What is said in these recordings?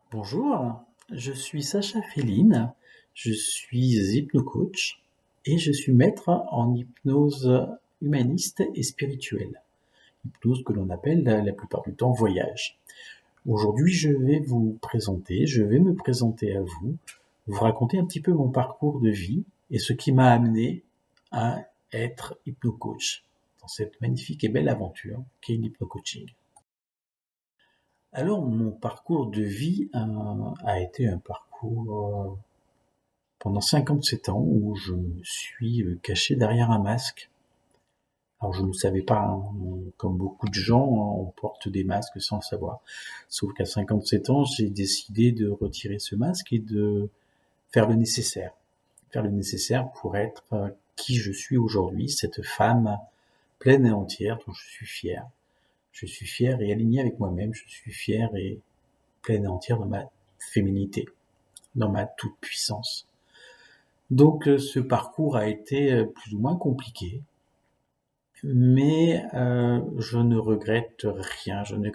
Bonjour, je suis Sacha Féline, je suis hypnocoach et je suis maître en hypnose humaniste et spirituelle. Hypnose que l'on appelle la plupart du temps voyage. Aujourd'hui, je vais me présenter à vous, vous raconter un petit peu mon parcours de vie et ce qui m'a amené à être hypnocoach dans cette magnifique et belle aventure qu'est l'hypnocoaching. Alors, mon parcours de vie a été un parcours pendant 57 ans où je me suis caché derrière un masque. Alors, je ne savais pas, hein, comme beaucoup de gens, on porte des masques sans le savoir. Sauf qu'à 57 ans, j'ai décidé de retirer ce masque et de faire le nécessaire. Faire le nécessaire pour être qui je suis aujourd'hui, cette femme pleine et entière dont je suis fier. Je suis fier et aligné avec moi-même, je suis fier et pleine et entière dans ma féminité, dans ma toute-puissance. Donc ce parcours a été plus ou moins compliqué, mais je ne regrette rien, je ne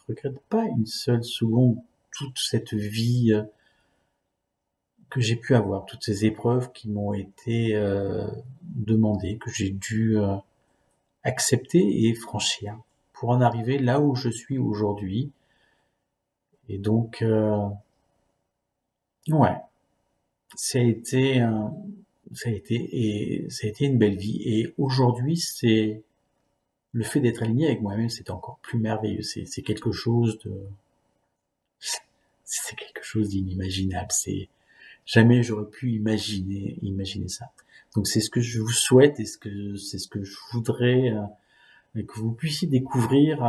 regrette pas une seule seconde toute cette vie que j'ai pu avoir, toutes ces épreuves qui m'ont été demandées, que j'ai dû accepter et franchir pour en arriver là où je suis aujourd'hui. Et donc, ouais, ça a été ça a été une belle vie. Et aujourd'hui, c'est le fait d'être aligné avec moi-même, c'est encore plus merveilleux. C'est quelque chose de, c'est quelque chose d'inimaginable. C'est jamais j'aurais pu imaginer ça. Donc c'est ce que je vous souhaite et c'est ce que je voudrais que vous puissiez découvrir,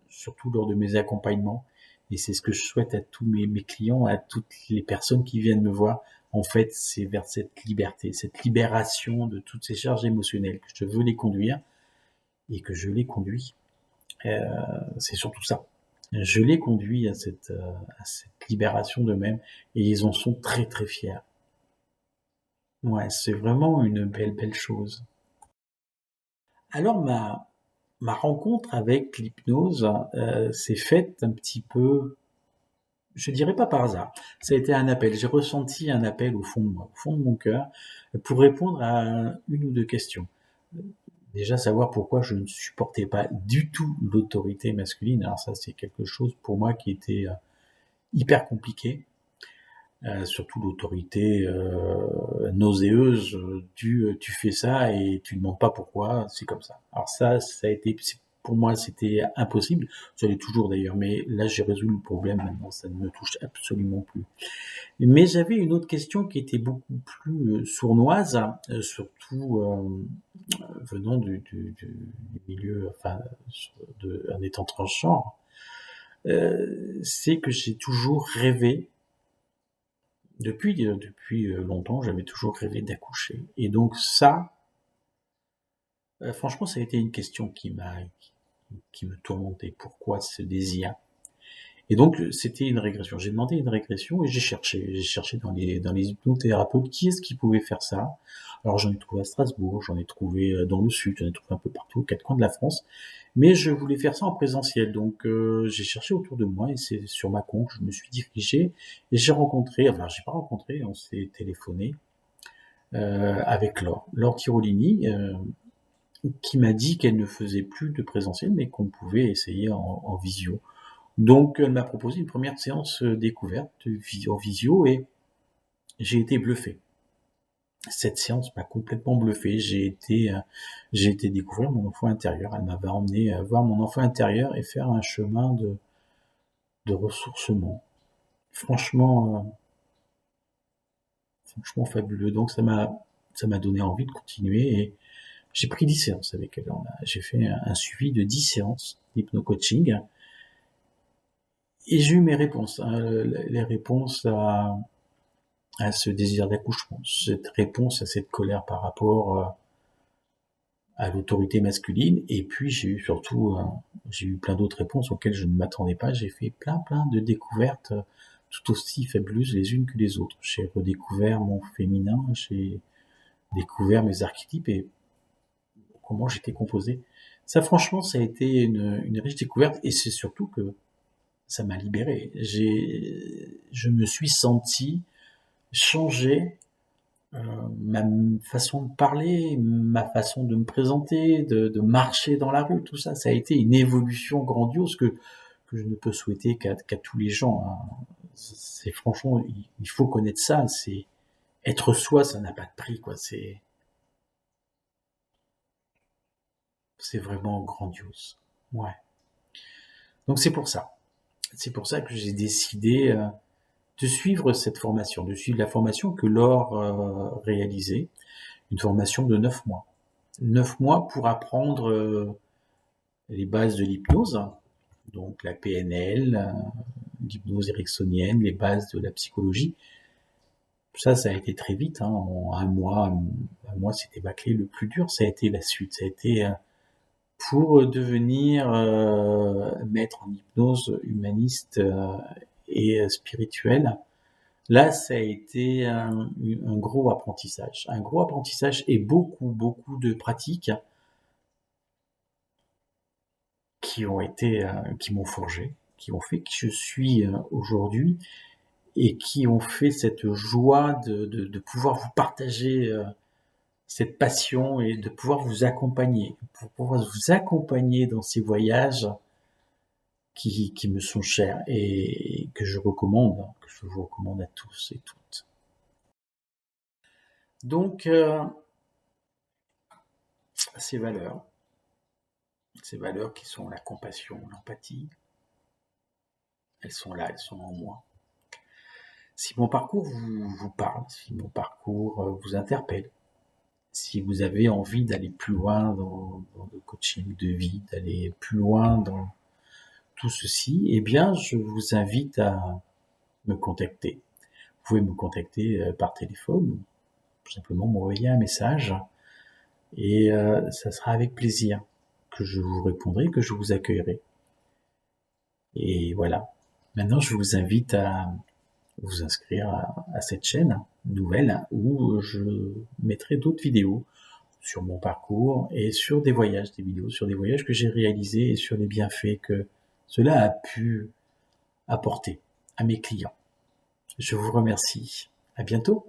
surtout lors de mes accompagnements. Et c'est ce que je souhaite à tous mes clients, à toutes les personnes qui viennent me voir. En fait, c'est vers cette liberté, cette libération de toutes ces charges émotionnelles que je veux les conduire et que je les conduis. C'est surtout ça. Je les conduis à cette libération d'eux-mêmes et ils en sont très très fiers. Ouais, c'est vraiment une belle chose. Alors ma rencontre avec l'hypnose s'est faite un petit peu, je dirais pas par hasard. Ça a été un appel. J'ai ressenti un appel au fond de moi, au fond de mon cœur, pour répondre à une ou deux questions. Déjà savoir pourquoi je ne supportais pas du tout l'autorité masculine. Alors ça, c'est quelque chose pour moi qui était hyper compliqué. Surtout l'autorité nauséeuse du tu fais ça et tu ne demandes pas pourquoi, c'est comme ça. Alors ça a été, pour moi, c'était impossible. Ça l'est toujours d'ailleurs, mais là j'ai résolu le problème maintenant, ça ne me touche absolument plus. Mais j'avais une autre question qui était beaucoup plus sournoise, surtout venant du milieu, enfin, en étant transgenre. C'est que j'ai toujours rêvé depuis longtemps, j'avais toujours rêvé d'accoucher. Et donc ça, franchement, ça a été une question qui me tourmentait. Pourquoi ce désir? Et donc c'était une régression. J'ai demandé une régression et j'ai cherché dans les hypnothérapeutes qui est-ce qui pouvait faire ça. Alors j'en ai trouvé à Strasbourg, j'en ai trouvé dans le sud, j'en ai trouvé un peu partout, aux quatre coins de la France. Mais je voulais faire ça en présentiel, donc j'ai cherché autour de moi et c'est sur ma conque, je me suis dirigé et j'ai rencontré, enfin j'ai pas rencontré, on s'est téléphoné avec Laure Tirolini, qui m'a dit qu'elle ne faisait plus de présentiel, mais qu'on pouvait essayer en visio. Donc elle m'a proposé une première séance découverte en visio et j'ai été bluffé. Cette séance m'a complètement bluffé. J'ai été découvrir mon enfant intérieur. Elle m'avait emmené voir mon enfant intérieur et faire un chemin de ressourcement. Franchement, franchement fabuleux. Donc ça m'a donné envie de continuer et j'ai pris 10 séances avec elle. J'ai fait un suivi de 10 séances d'hypno-coaching et j'ai eu mes réponses, hein, les réponses à ce désir d'accouchement, cette réponse à cette colère par rapport à l'autorité masculine. Et puis j'ai eu surtout, j'ai eu plein d'autres réponses auxquelles je ne m'attendais pas. J'ai fait plein de découvertes tout aussi fabuleuses les unes que les autres. J'ai redécouvert mon féminin, j'ai découvert mes archétypes et comment j'étais composé. Ça, franchement, ça a été une riche découverte et c'est surtout que ça m'a libéré. Je me suis senti changer ma façon de parler, ma façon de me présenter, de marcher dans la rue, tout ça, ça a été une évolution grandiose que je ne peux souhaiter qu'à tous les gens, hein. C'est franchement, il faut connaître ça. C'est être soi, ça n'a pas de prix, quoi. C'est vraiment grandiose. Ouais. Donc c'est pour ça que j'ai décidé de suivre cette formation, de suivre la formation que Laure réalisait, une formation de 9 mois. 9 mois pour apprendre les bases de l'hypnose, donc la PNL, l'hypnose ericksonienne, les bases de la psychologie. Ça a été très vite, hein. En un mois, c'était bâclé. Le plus dur, ça a été la suite. Ça a été pour devenir maître en hypnose humaniste et spirituelle. Là, ça a été un gros apprentissage et beaucoup de pratiques qui m'ont forgé, qui ont fait que je suis aujourd'hui et qui ont fait cette joie de pouvoir vous partager cette passion et de pouvoir vous accompagner, pour pouvoir vous accompagner dans ces voyages qui me sont chers et que je vous recommande à tous et toutes. Donc, ces valeurs qui sont la compassion, l'empathie, elles sont là, elles sont en moi. Si mon parcours vous parle, si mon parcours vous interpelle, si vous avez envie d'aller plus loin dans le coaching de vie, d'aller plus loin dans tout ceci, eh bien, je vous invite à me contacter. Vous pouvez me contacter par téléphone ou tout simplement m'envoyer un message et ça sera avec plaisir que je vous répondrai, que je vous accueillerai. Et voilà. Maintenant, je vous invite à vous inscrire à cette chaîne nouvelle où je mettrai d'autres vidéos sur mon parcours et sur des voyages, des vidéos sur des voyages que j'ai réalisés et sur les bienfaits que cela a pu apporter à mes clients. Je vous remercie. À bientôt.